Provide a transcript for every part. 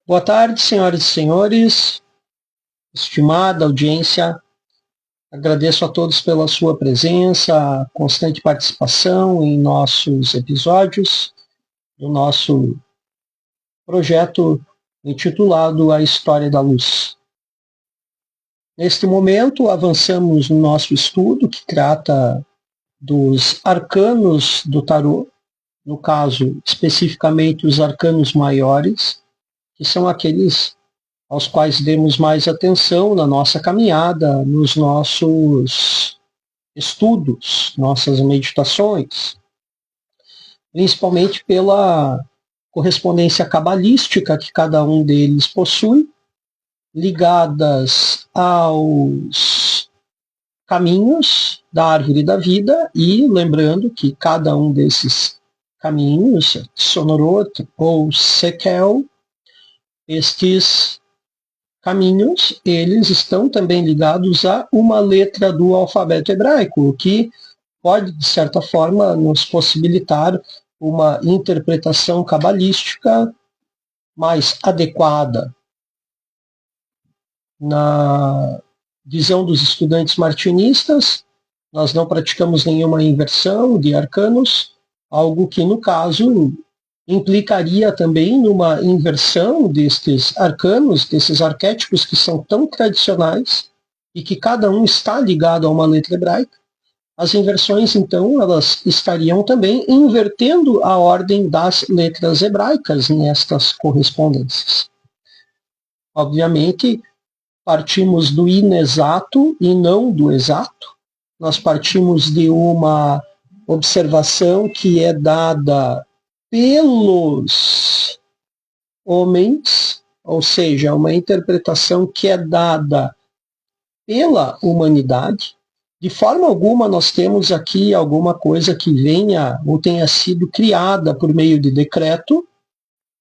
Boa tarde, senhoras e senhores, estimada audiência. Agradeço a todos pela sua presença, constante participação em nossos episódios do nosso projeto intitulado A História da Luz. Neste momento, avançamos no nosso estudo que trata dos arcanos do tarô, no caso, especificamente os arcanos maiores, que são aqueles aos quais demos mais atenção na nossa caminhada, nos nossos estudos, nossas meditações, principalmente pela correspondência cabalística que cada um deles possui, ligadas aos caminhos da árvore da vida, e lembrando que cada um desses caminhos, Sonorot ou Sekel, estes caminhos, eles estão também ligados a uma letra do alfabeto hebraico, o que pode, de certa forma, nos possibilitar uma interpretação cabalística mais adequada. Na visão dos estudantes martinistas, nós não praticamos nenhuma inversão de arcanos, algo que, no caso, implicaria também numa inversão destes arcanos, desses arquétipos que são tão tradicionais e que cada um está ligado a uma letra hebraica. As inversões, então, elas estariam também invertendo a ordem das letras hebraicas nestas correspondências. Obviamente, partimos do inexato e não do exato. Nós partimos de uma observação que é dada pelos homens, ou seja, uma interpretação que é dada pela humanidade. De forma alguma nós temos aqui alguma coisa que venha ou tenha sido criada por meio de decreto.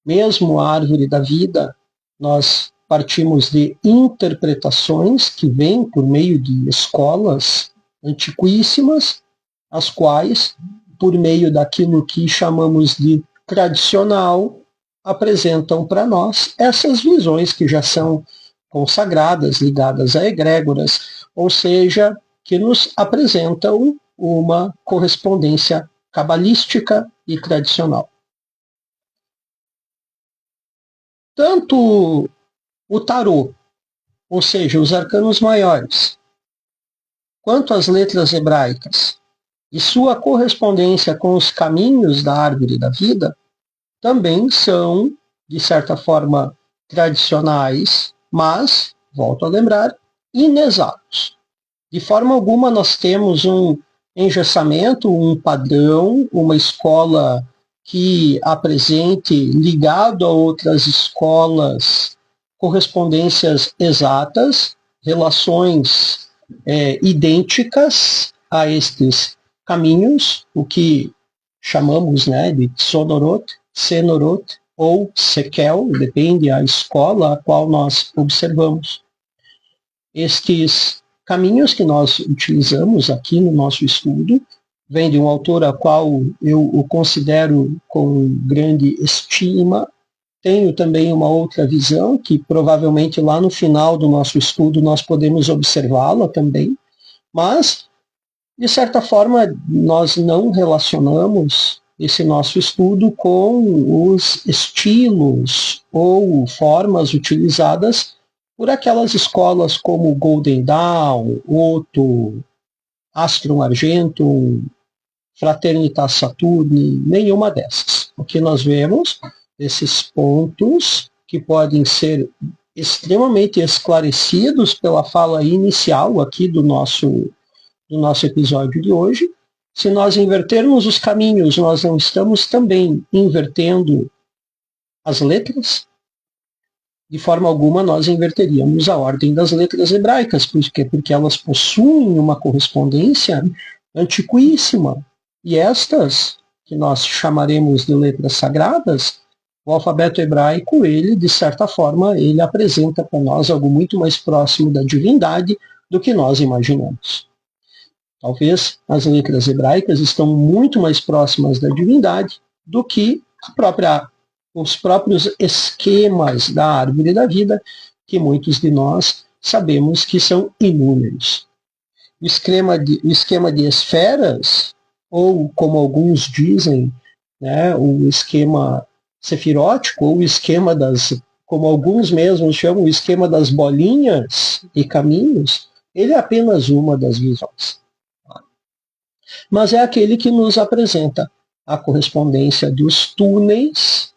Mesmo a árvore da vida, nós partimos de interpretações que vêm por meio de escolas antiquíssimas, as quais, por meio daquilo que chamamos de tradicional, apresentam para nós essas visões que já são consagradas, ligadas a egrégoras, ou seja, que nos apresentam uma correspondência cabalística e tradicional. Tanto o tarô, ou seja, os arcanos maiores, quanto as letras hebraicas, e sua correspondência com os caminhos da árvore da vida, também são, de certa forma, tradicionais, mas, volto a lembrar, inexatos. De forma alguma nós temos um engessamento, um padrão, uma escola que apresente, ligado a outras escolas, correspondências exatas, relações idênticas a estes caminhos, o que chamamos de Sonorot, Senorot ou Sekel, depende da escola a qual nós observamos. Estes caminhos que nós utilizamos aqui no nosso estudo vêm de um autor a qual eu o considero com grande estima. Tenho também uma outra visão que provavelmente lá no final do nosso estudo nós podemos observá-la também, mas de certa forma nós não relacionamos esse nosso estudo com os estilos ou formas utilizadas por aquelas escolas como Golden Dawn, Otto, Astrum Argentum, Fraternitas Saturni, nenhuma dessas. O que nós vemos, esses pontos que podem ser extremamente esclarecidos pela fala inicial aqui do nosso episódio de hoje. Se nós invertermos os caminhos, nós não estamos também invertendo as letras? De forma alguma nós inverteríamos a ordem das letras hebraicas, porque elas possuem uma correspondência antiquíssima. E estas, que nós chamaremos de letras sagradas, o alfabeto hebraico, ele, de certa forma, ele apresenta para nós algo muito mais próximo da divindade do que nós imaginamos. Talvez as letras hebraicas estão muito mais próximas da divindade do que a própria os próprios esquemas da árvore da vida, que muitos de nós sabemos que são inúmeros. O esquema de esferas, ou como alguns dizem, né, o esquema sefirótico, ou o esquema como alguns mesmos chamam, o esquema das bolinhas e caminhos, ele é apenas uma das visões. Mas é aquele que nos apresenta a correspondência dos túneis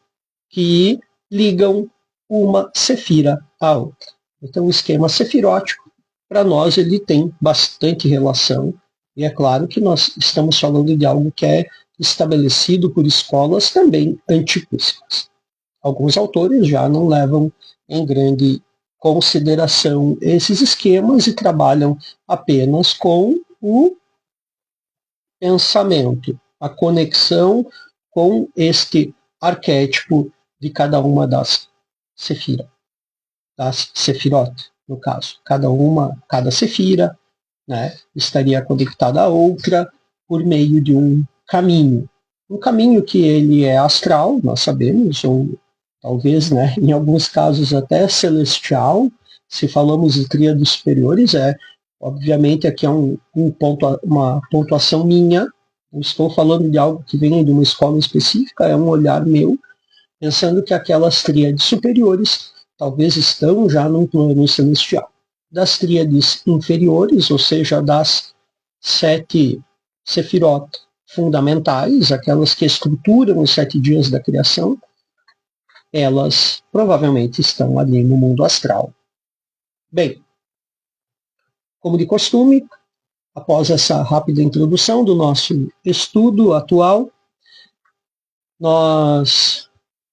que ligam uma sefira à outra. Então, o esquema sefirótico, para nós, ele tem bastante relação, e é claro que nós estamos falando de algo que é estabelecido por escolas também antiquíssimas. Alguns autores já não levam em grande consideração esses esquemas e trabalham apenas com o pensamento, a conexão com este arquétipo de cada uma das sefirot, no caso. Cada sefira, né, estaria conectada a outra por meio de um caminho. Um caminho que ele é astral, nós sabemos, ou talvez, né, em alguns casos até celestial. Se falamos de tríades superiores, obviamente aqui é uma pontuação minha. Eu estou falando de algo que vem de uma escola específica, é um olhar meu, pensando que aquelas tríades superiores talvez estão já num plano celestial. Das tríades inferiores, ou seja, das 7 sefirot fundamentais, aquelas que estruturam os 7 dias da criação, elas provavelmente estão ali no mundo astral. Bem, como de costume, após essa rápida introdução do nosso estudo atual, nós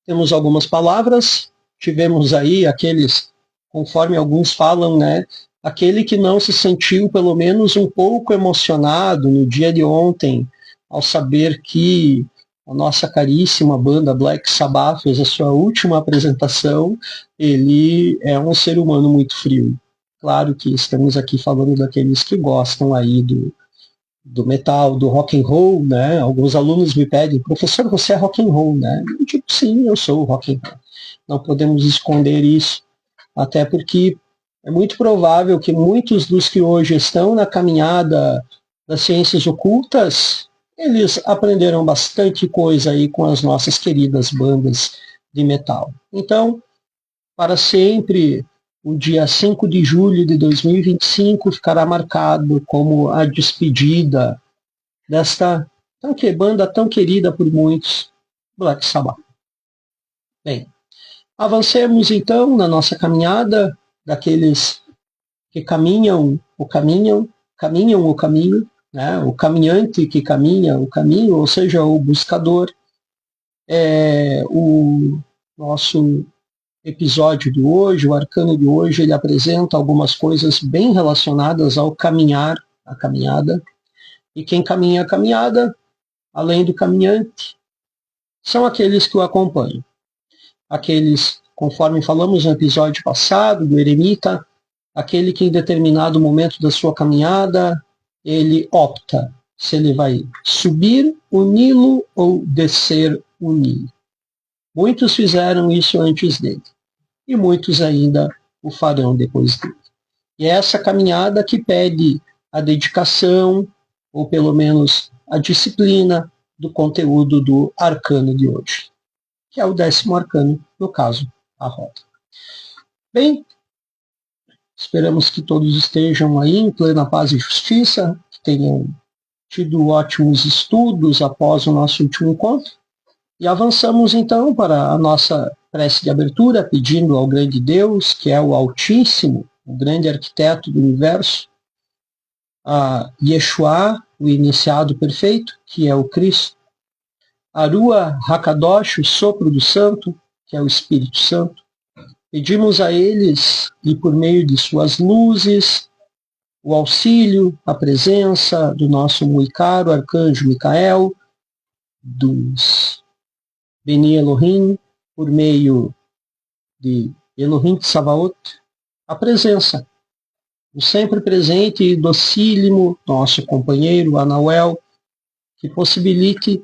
temos algumas palavras. Tivemos aí aqueles, conforme alguns falam, né, aquele que não se sentiu pelo menos um pouco emocionado no dia de ontem, ao saber que a nossa caríssima banda Black Sabbath fez a sua última apresentação. Ele é um ser humano muito frio. Claro que estamos aqui falando daqueles que gostam aí do metal, do rock and roll, né? Alguns alunos me pedem, professor, você é rock and roll, né? Eu digo, sim, eu sou rock and roll. Não podemos esconder isso, até porque é muito provável que muitos dos que hoje estão na caminhada das ciências ocultas, eles aprenderam bastante coisa aí com as nossas queridas bandas de metal. Então, para sempre, o dia 5 de julho de 2025 ficará marcado como a despedida desta banda tão querida por muitos, Black Sabbath. Bem, avancemos então na nossa caminhada, daqueles que caminham o caminho, né? O caminhante que caminha o caminho, ou seja, o buscador. O nosso episódio de hoje, o arcano de hoje, ele apresenta algumas coisas bem relacionadas ao caminhar, a caminhada. E quem caminha a caminhada, além do caminhante, são aqueles que o acompanham. Aqueles, conforme falamos no episódio passado, do eremita, aquele que em determinado momento da sua caminhada, ele opta se ele vai subir o Nilo ou descer o Nilo. Muitos fizeram isso antes dele, e muitos ainda o farão depois dele. E é essa caminhada que pede a dedicação, ou pelo menos a disciplina, do conteúdo do arcano de hoje, que é o 10º arcano, no caso, a roda. Bem, esperamos que todos estejam aí em plena paz e justiça, que tenham tido ótimos estudos após o nosso último encontro. E avançamos então para a nossa prece de abertura, pedindo ao grande Deus, que é o Altíssimo, o grande arquiteto do universo, a Yeshua, o iniciado perfeito, que é o Cristo, a Rua Hakadosh, o sopro do Santo, que é o Espírito Santo. Pedimos a eles, e por meio de suas luzes, o auxílio, a presença do nosso muito caro arcanjo Micael, dos Beni Elohim, por meio de Elohim Tsabaot, a presença, o sempre presente e docílimo nosso companheiro Anauel, que possibilite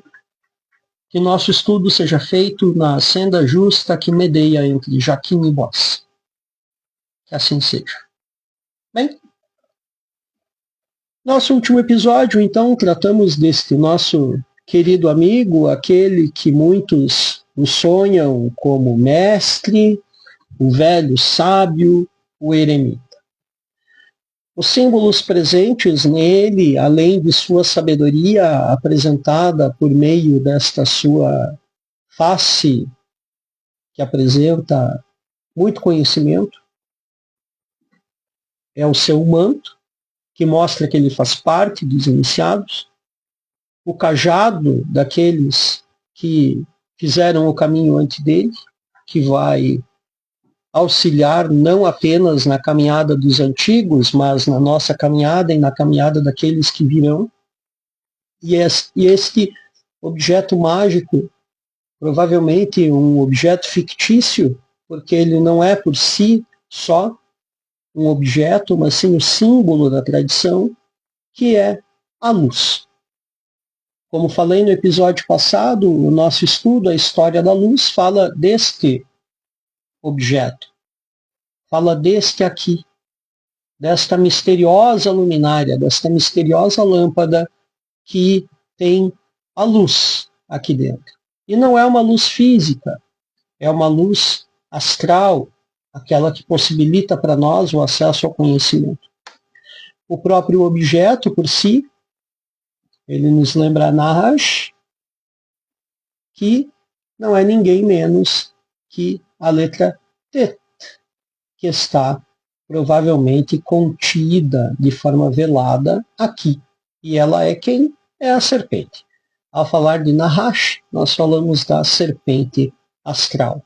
que nosso estudo seja feito na senda justa que medeia entre Jaquim e Boss. Que assim seja. Bem, nosso último episódio, então, tratamos deste nosso querido amigo, aquele que muitos o sonham como mestre, o velho sábio, o eremita. Os símbolos presentes nele, além de sua sabedoria apresentada por meio desta sua face, que apresenta muito conhecimento, é o seu manto, que mostra que ele faz parte dos iniciados, o cajado daqueles que fizeram o caminho antes dele, que vai auxiliar não apenas na caminhada dos antigos, mas na nossa caminhada e na caminhada daqueles que virão. E este objeto mágico, provavelmente um objeto fictício, porque ele não é por si só um objeto, mas sim o símbolo da tradição, que é a luz. Como falei no episódio passado, o nosso estudo, a história da luz, fala deste objeto. Fala deste aqui, desta misteriosa luminária, desta misteriosa lâmpada que tem a luz aqui dentro. E não é uma luz física, é uma luz astral, aquela que possibilita para nós o acesso ao conhecimento. O próprio objeto por si, ele nos lembra Nahash, que não é ninguém menos que a letra Tet, que está provavelmente contida de forma velada aqui. E ela é quem? É a serpente. Ao falar de Nahash, nós falamos da serpente astral,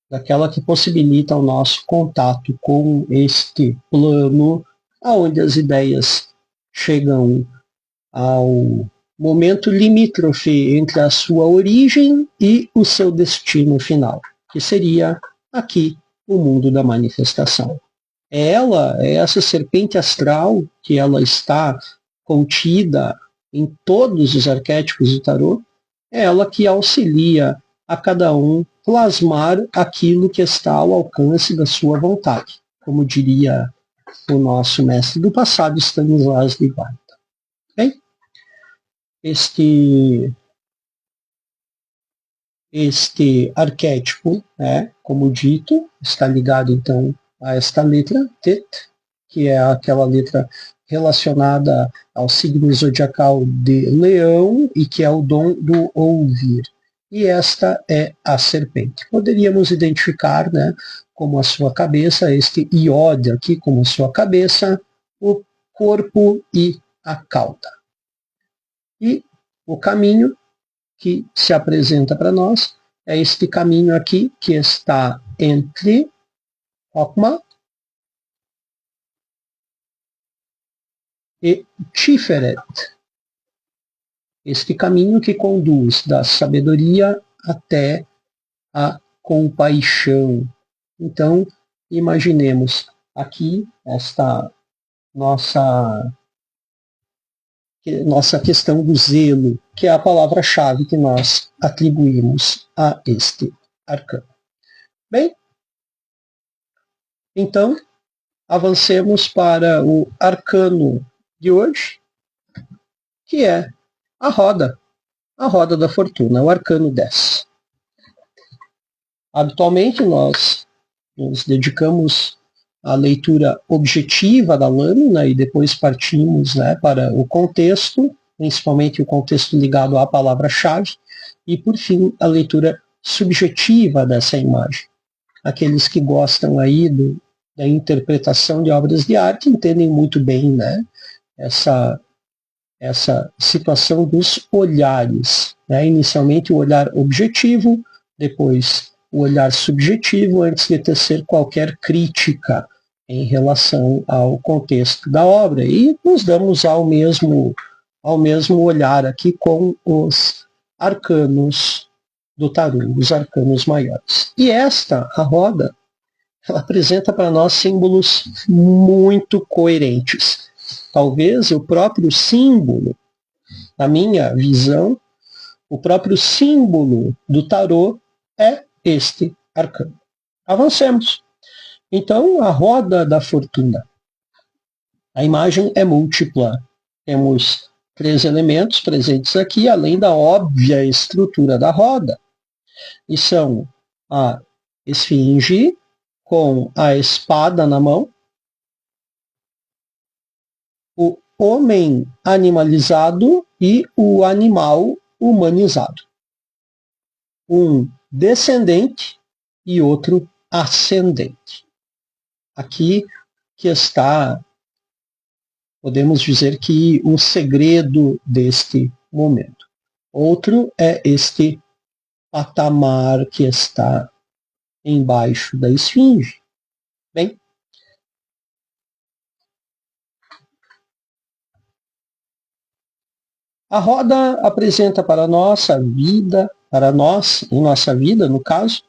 daquela que possibilita o nosso contato com este plano, onde as ideias chegam ao momento limítrofe entre a sua origem e o seu destino final, que seria aqui o mundo da manifestação. É essa serpente astral, que ela está contida em todos os arquétipos do tarô, é ela que auxilia a cada um plasmar aquilo que está ao alcance da sua vontade, como diria o nosso mestre do passado, Stanislas de Guarda. Bem, este arquétipo, como dito, está ligado então a esta letra Tet, que é aquela letra relacionada ao signo zodiacal de Leão e que é o dom do ouvir. E esta é a serpente. Poderíamos identificar, como a sua cabeça, este iode aqui como a sua cabeça, o corpo e a cauda. E o caminho que se apresenta para nós é este caminho aqui que está entre Chokmah e Tiferet. Este caminho que conduz da sabedoria até a compaixão. Então, imaginemos aqui esta nossa questão do zelo, que é a palavra-chave que nós atribuímos a este arcano. Bem, então, avancemos para o arcano de hoje, que é a roda da fortuna, o arcano 10. Habitualmente, nós nos dedicamos à leitura objetiva da lâmina e depois partimos para o contexto, principalmente o contexto ligado à palavra-chave, e, por fim, a leitura subjetiva dessa imagem. Aqueles que gostam aí da interpretação de obras de arte entendem muito bem essa situação dos olhares. Inicialmente o olhar objetivo, depois o olhar subjetivo, antes de tecer qualquer crítica em relação ao contexto da obra. E nos damos ao mesmo olhar aqui com os arcanos do tarô, os arcanos maiores. E a roda, ela apresenta para nós símbolos muito coerentes. Talvez o próprio símbolo, na minha visão, o próprio símbolo do tarô é este arcano. Avancemos. Então, a roda da fortuna. A imagem é múltipla. Temos 3 elementos presentes aqui, além da óbvia estrutura da roda. E são a esfinge com a espada na mão, o homem animalizado e o animal humanizado. Um descendente e outro ascendente. Aqui que está, podemos dizer que o segredo deste momento. Outro é este patamar que está embaixo da esfinge. Bem, a roda apresenta para nossa vida, para nós, em nossa vida, no caso,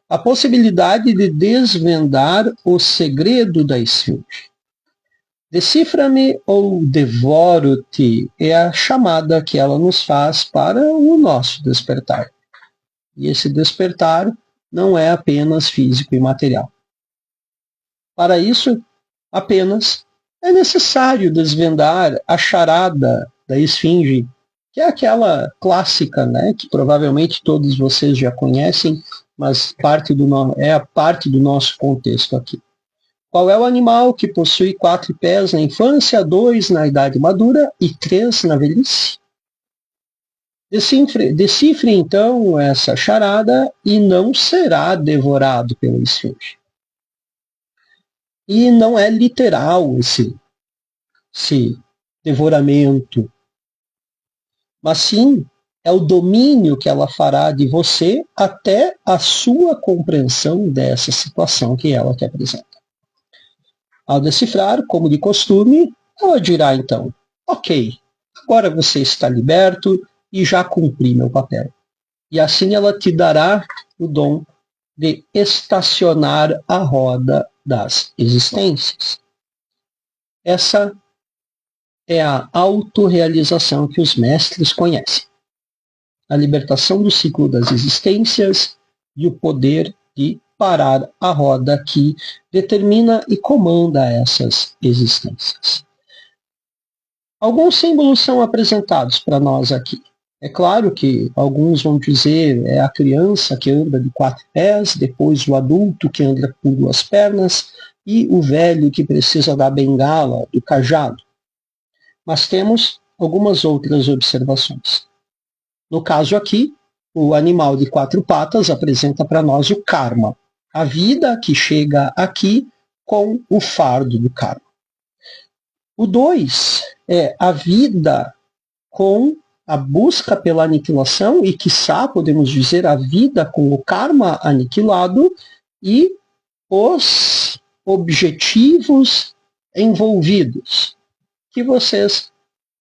a possibilidade de desvendar o segredo da esfinge. Decifra-me ou devoro-te é a chamada que ela nos faz para o nosso despertar. E esse despertar não é apenas físico e material. Para isso, apenas é necessário desvendar a charada da esfinge, que é aquela clássica, né, que provavelmente todos vocês já conhecem, mas é a parte do nosso contexto aqui. Qual é o animal que possui 4 pés na infância, 2 na idade madura e 3 na velhice? Decifre então essa charada e não será devorado pela esfinge. E não é literal esse devoramento, mas sim é o domínio que ela fará de você até a sua compreensão dessa situação que ela te apresenta. Ao decifrar, como de costume, ela dirá então, ok, agora você está liberto e já cumpri meu papel. E assim ela te dará o dom de estacionar a roda das existências. Essa é a autorrealização que os mestres conhecem. A libertação do ciclo das existências e o poder de parar a roda que determina e comanda essas existências. Alguns símbolos são apresentados para nós aqui. É claro que alguns vão dizer é a criança que anda de 4 pés, depois o adulto que anda com 2 pernas e o velho que precisa da bengala, do cajado. Mas temos algumas outras observações. No caso aqui, o animal de 4 patas apresenta para nós o karma, a vida que chega aqui com o fardo do karma. O 2 é a vida com a busca pela aniquilação e, quiçá, podemos dizer, a vida com o karma aniquilado e os objetivos envolvidos, que vocês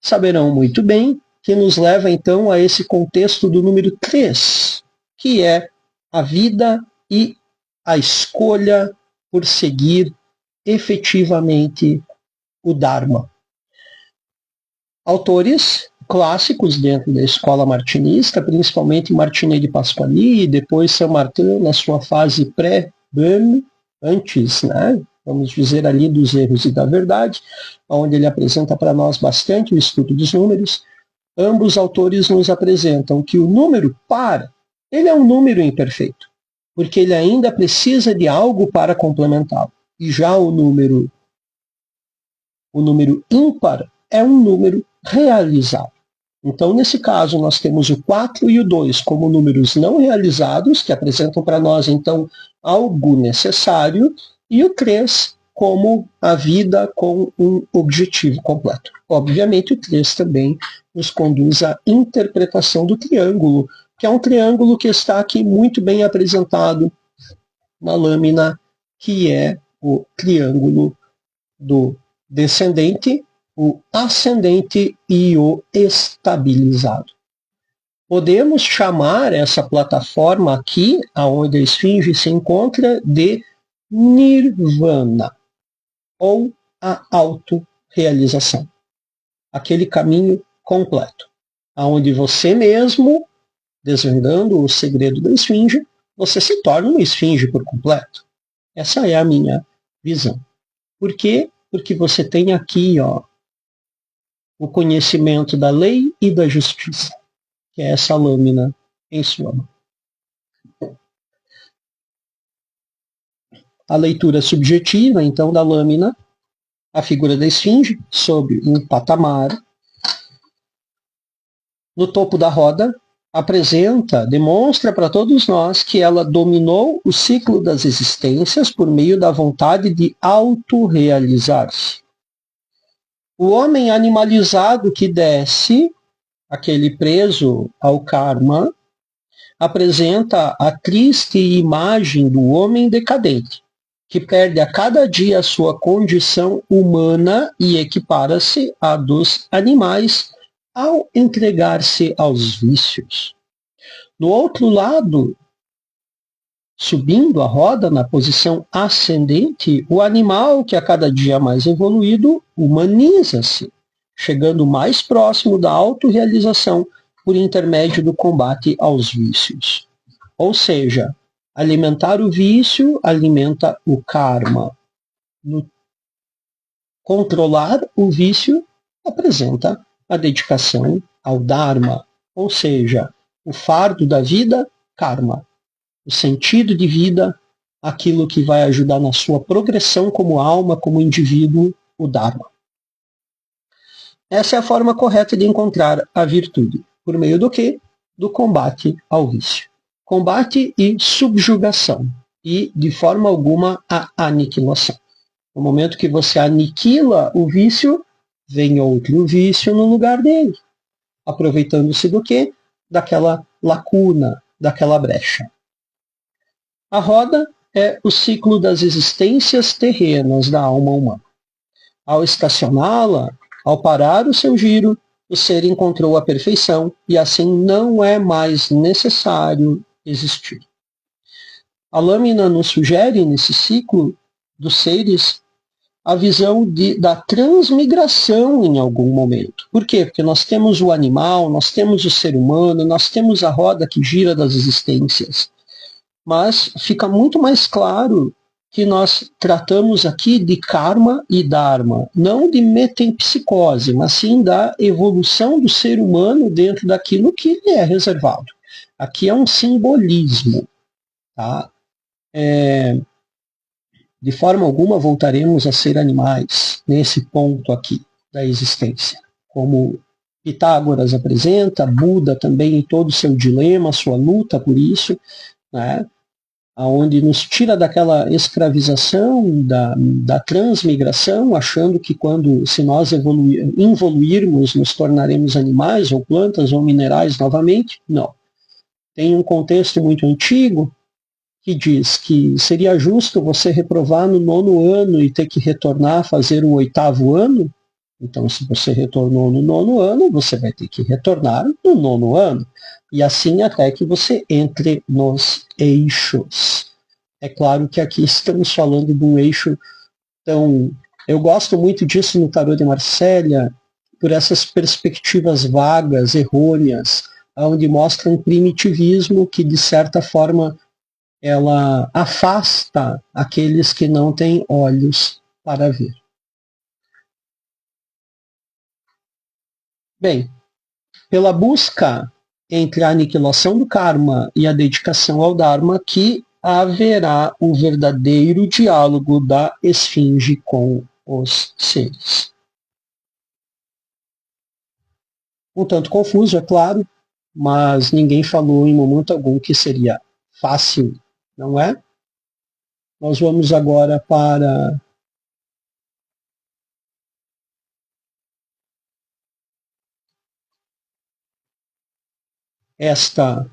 saberão muito bem, que nos leva então a esse contexto do número 3, que é a vida e a escolha por seguir efetivamente o Dharma. Autores clássicos dentro da escola martinista, principalmente Martinet de Pasquali e depois Saint-Martin na sua fase pré-Böhm, antes, né, vamos dizer ali dos erros e da verdade, onde ele apresenta para nós bastante o estudo dos números. Ambos autores nos apresentam que o número par, ele é um número imperfeito, porque ele ainda precisa de algo para complementá-lo. E já o número ímpar é um número realizado. Então, nesse caso, nós temos o 4 e o 2 como números não realizados, que apresentam para nós, então, algo necessário, e o 3 como a vida com um objetivo completo. Obviamente, o 3 também nos conduz à interpretação do triângulo, que é um triângulo que está aqui muito bem apresentado na lâmina, que é o triângulo do descendente, o ascendente e o estabilizado. Podemos chamar essa plataforma aqui, onde a esfinge se encontra, de Nirvana, ou a autorrealização. Aquele caminho completo, onde você mesmo desvendando o segredo da esfinge, você se torna uma esfinge por completo. Essa é a minha visão. Por quê? Porque você tem aqui, o conhecimento da lei e da justiça, que é essa lâmina em sua mão. A leitura subjetiva, então, da lâmina, a figura da esfinge, sob um patamar. No topo da roda, demonstra para todos nós que ela dominou o ciclo das existências por meio da vontade de autorrealizar-se. O homem animalizado que desce, aquele preso ao karma, apresenta a triste imagem do homem decadente, que perde a cada dia a sua condição humana e equipara-se à dos animais ao entregar-se aos vícios. Do outro lado, subindo a roda na posição ascendente, o animal, que a cada dia mais evoluído, humaniza-se, chegando mais próximo da autorrealização por intermédio do combate aos vícios. Ou seja, alimentar o vício alimenta o karma. Controlar o vício apresenta a dedicação ao Dharma, ou seja, o fardo da vida, karma. O sentido de vida, aquilo que vai ajudar na sua progressão como alma, como indivíduo, o Dharma. Essa é a forma correta de encontrar a virtude. Por meio do quê? Do combate ao vício. Combate e subjugação. E, de forma alguma, a aniquilação. No momento que você aniquila o vício, vem outro vício no lugar dele. Aproveitando-se do quê? Daquela lacuna, daquela brecha. A roda é o ciclo das existências terrenas da alma humana. Ao estacioná-la, ao parar o seu giro, o ser encontrou a perfeição e assim não é mais necessário existir. A lâmina nos sugere, nesse ciclo dos seres, a visão da transmigração em algum momento. Por quê? Porque nós temos o animal, nós temos o ser humano, nós temos a roda que gira das existências. Mas fica muito mais claro que nós tratamos aqui de karma e dharma, não de metempsicose, mas sim da evolução do ser humano dentro daquilo que lhe é reservado. Aqui é um simbolismo. Tá? De forma alguma voltaremos a ser animais nesse ponto aqui da existência. Como Pitágoras apresenta, Buda também em todo o seu dilema, sua luta por isso, né? Onde nos tira daquela escravização, da transmigração, achando que se nós evoluirmos, nos tornaremos animais, ou plantas, ou minerais novamente. Não. Tem um contexto muito antigo que diz que seria justo você reprovar no 9º ano e ter que retornar a fazer o 8º ano. Então, se você retornou no 9º ano, você vai ter que retornar no 9º ano. E assim até que você entre nos eixos. É claro que aqui estamos falando de um eixo tão... Eu gosto muito disso no Tarot de Marsella, por essas perspectivas vagas, errôneas, onde mostra um primitivismo que, de certa forma, ela afasta aqueles que não têm olhos para ver. Bem, pela busca entre a aniquilação do karma e a dedicação ao Dharma, que haverá o verdadeiro diálogo da esfinge com os seres. Um tanto confuso, é claro, mas ninguém falou em momento algum que seria fácil, não é? Nós vamos agora para esta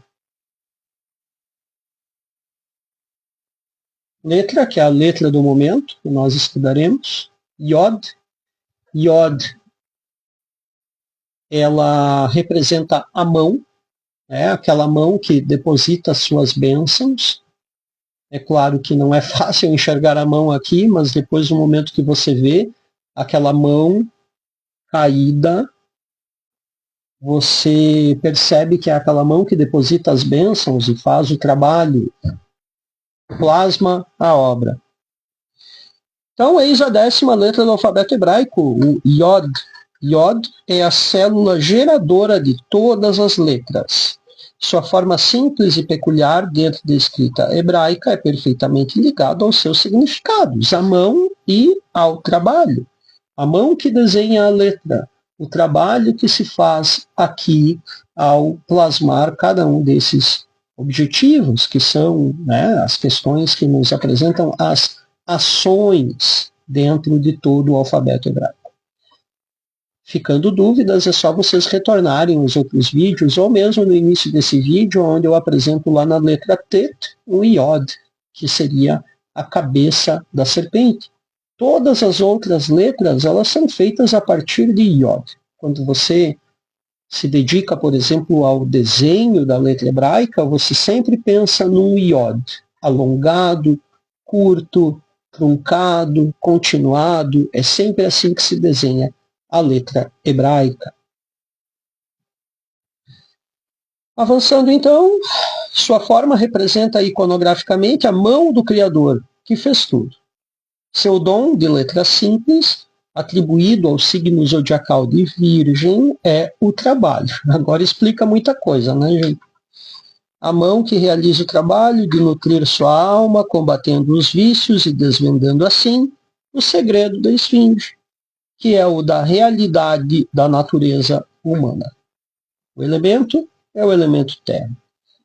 letra, que é a letra do momento, que nós estudaremos, Yod. Yod, ela representa a mão, aquela mão que deposita suas bênçãos. É claro que não é fácil enxergar a mão aqui, mas depois do momento que você vê aquela mão caída, você percebe que é aquela mão que deposita as bênçãos e faz o trabalho, plasma a obra. Então, eis a 10ª letra do alfabeto hebraico, o Yod. Yod é a célula geradora de todas as letras. Sua forma simples e peculiar dentro da escrita hebraica é perfeitamente ligada aos seus significados, à mão e ao trabalho. A mão que desenha a letra, o trabalho que se faz aqui ao plasmar cada um desses objetivos, que são, né, as questões que nos apresentam as ações dentro de todo o alfabeto hebraico. Ficando dúvidas, é só vocês retornarem os outros vídeos, ou mesmo no início desse vídeo, onde eu apresento lá na letra Tet, um Yod, que seria a cabeça da serpente. Todas as outras letras, elas são feitas a partir de Yod. Quando você se dedica, por exemplo, ao desenho da letra hebraica, você sempre pensa num Yod, alongado, curto, truncado, continuado, é sempre assim que se desenha a letra hebraica. Avançando então, sua forma representa iconograficamente a mão do Criador, que fez tudo. Seu dom de letra simples, atribuído ao signo zodiacal de Virgem, é o trabalho. Agora explica muita coisa, né, gente? A mão que realiza o trabalho de nutrir sua alma, combatendo os vícios e desvendando assim o segredo da esfinge, que é o da realidade da natureza humana. O elemento é o elemento terra.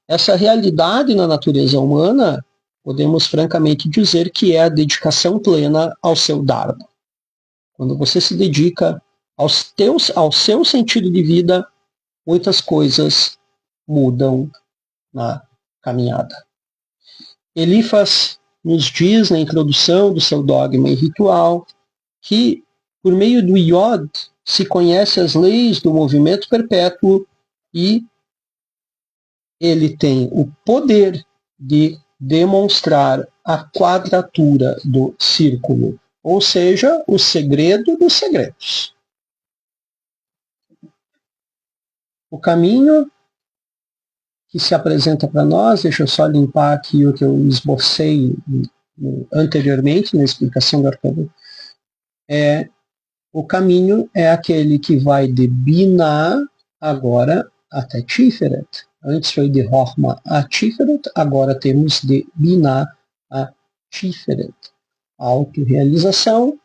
Essa realidade na natureza humana, podemos francamente dizer que é a dedicação plena ao seu Dharma. Quando você se dedica ao seu sentido de vida, muitas coisas mudam na caminhada. Elifas nos diz na introdução do seu dogma e ritual que, por meio do Yod, se conhece as leis do movimento perpétuo e ele tem o poder de demonstrar a quadratura do círculo, ou seja, o segredo dos segredos. O caminho que se apresenta para nós, deixa eu só limpar aqui o que eu esbocei anteriormente na explicação do arcano, o caminho é aquele que vai de Binah agora até Tiferet. Antes foi de Rochma a Tiferet, agora temos de Binah a Tiferet. A autorrealização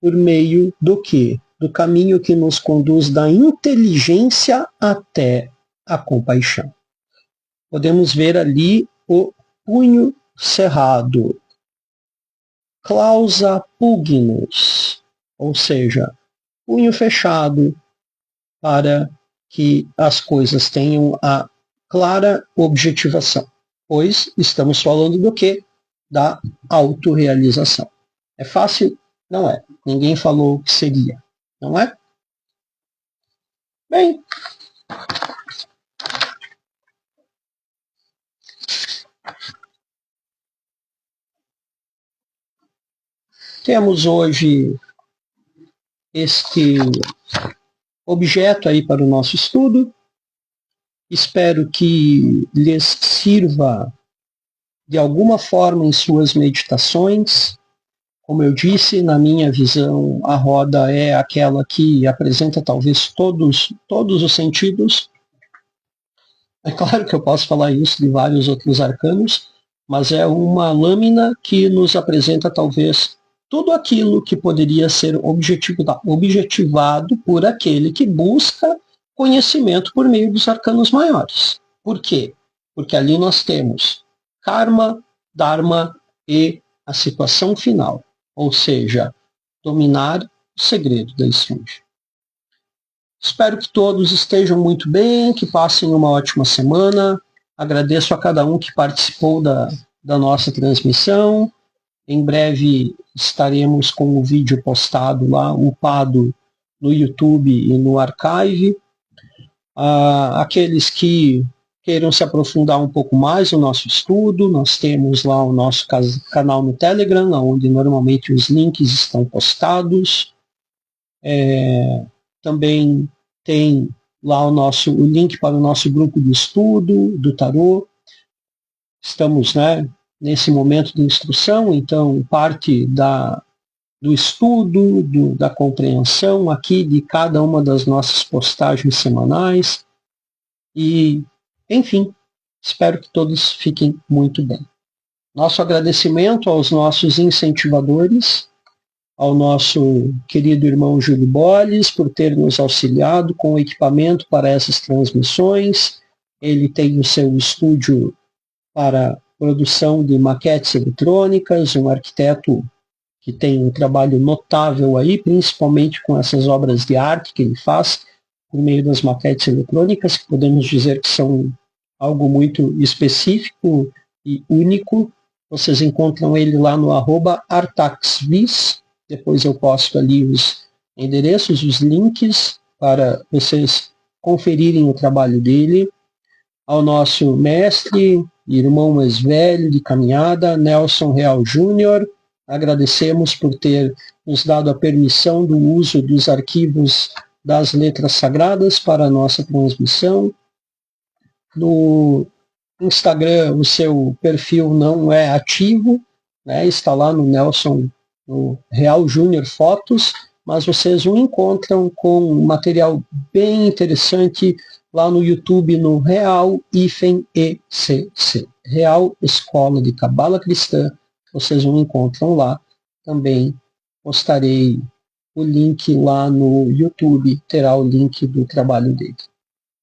por meio do quê? Do caminho que nos conduz da inteligência até a compaixão. Podemos ver ali o punho cerrado, clausa pugnus, ou seja, punho fechado para que as coisas tenham a clara objetivação, pois estamos falando do quê? Da autorrealização. É fácil? Não é. Ninguém falou que seria, não é? Bem, temos hoje este objeto aí para o nosso estudo. Espero que lhes sirva de alguma forma em suas meditações. Como eu disse, na minha visão, a roda é aquela que apresenta talvez todos os sentidos. É claro que eu posso falar isso de vários outros arcanos, mas é uma lâmina que nos apresenta talvez tudo aquilo que poderia ser objetivado por aquele que busca conhecimento por meio dos arcanos maiores. Por quê? Porque ali nós temos karma, dharma e a situação final, ou seja, dominar o segredo da esfinge. Espero que todos estejam muito bem, que passem uma ótima semana. Agradeço a cada um que participou da nossa transmissão. Em breve estaremos com o vídeo postado lá, upado no YouTube e no Archive. Aqueles que queiram se aprofundar um pouco mais no nosso estudo, nós temos lá o nosso canal no Telegram, onde normalmente os links estão postados. Também tem lá o link para o nosso grupo de estudo do tarô. Estamos, né, nesse momento de instrução, então parte do estudo, da compreensão aqui de cada uma das nossas postagens semanais. E, enfim, espero que todos fiquem muito bem. Nosso agradecimento aos nossos incentivadores, ao nosso querido irmão Júlio Bolles, por ter nos auxiliado com o equipamento para essas transmissões. Ele tem o seu estúdio para produção de maquetes eletrônicas, um arquiteto que tem um trabalho notável aí, principalmente com essas obras de arte que ele faz por meio das maquetes eletrônicas, que podemos dizer que são algo muito específico e único. Vocês encontram ele lá no @artaxvis. Depois eu posto ali os endereços, os links, para vocês conferirem o trabalho dele. Ao nosso mestre, irmão mais velho de caminhada, Nelson Real Júnior, agradecemos por ter nos dado a permissão do uso dos arquivos das letras sagradas para a nossa transmissão. No Instagram, o seu perfil não é ativo, né? Está lá no Nelson, no Real Júnior Fotos, mas vocês o encontram com um material bem interessante lá no YouTube, no Real-ECC, Real Escola de Cabala Cristã. Vocês o encontram lá. Também postarei o link lá no YouTube, terá o link do trabalho dele.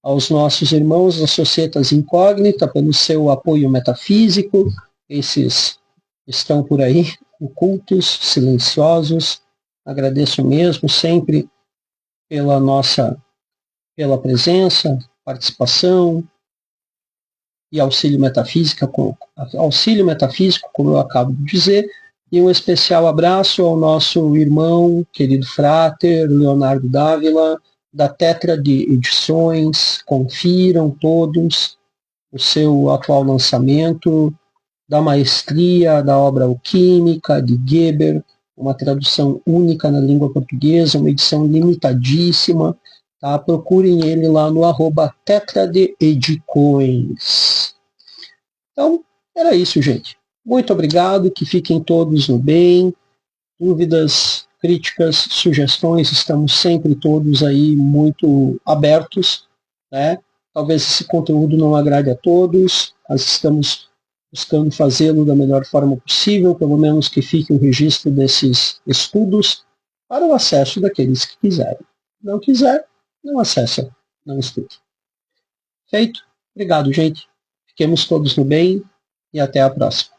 Aos nossos irmãos da Societas Incógnita, pelo seu apoio metafísico, esses estão por aí, ocultos, silenciosos. Agradeço mesmo sempre pela presença, participação e auxílio metafísico, como eu acabo de dizer. E um especial abraço ao nosso irmão, querido fráter, Leonardo Dávila, da Tetra de Edições. Confiram todos o seu atual lançamento, da maestria da obra alquímica de Geber, uma tradução única na língua portuguesa, uma edição limitadíssima. Tá? Procurem ele lá no @Tetra de Edições. Então, era isso, gente. Muito obrigado, que fiquem todos no bem. Dúvidas, críticas, sugestões, estamos sempre todos aí muito abertos, né? Talvez esse conteúdo não agrade a todos, mas estamos buscando fazê-lo da melhor forma possível, pelo menos que fique o registro desses estudos para o acesso daqueles que quiserem. Não quiser, não acessa, não estude. Feito? Obrigado, gente. Fiquemos todos no bem e até a próxima.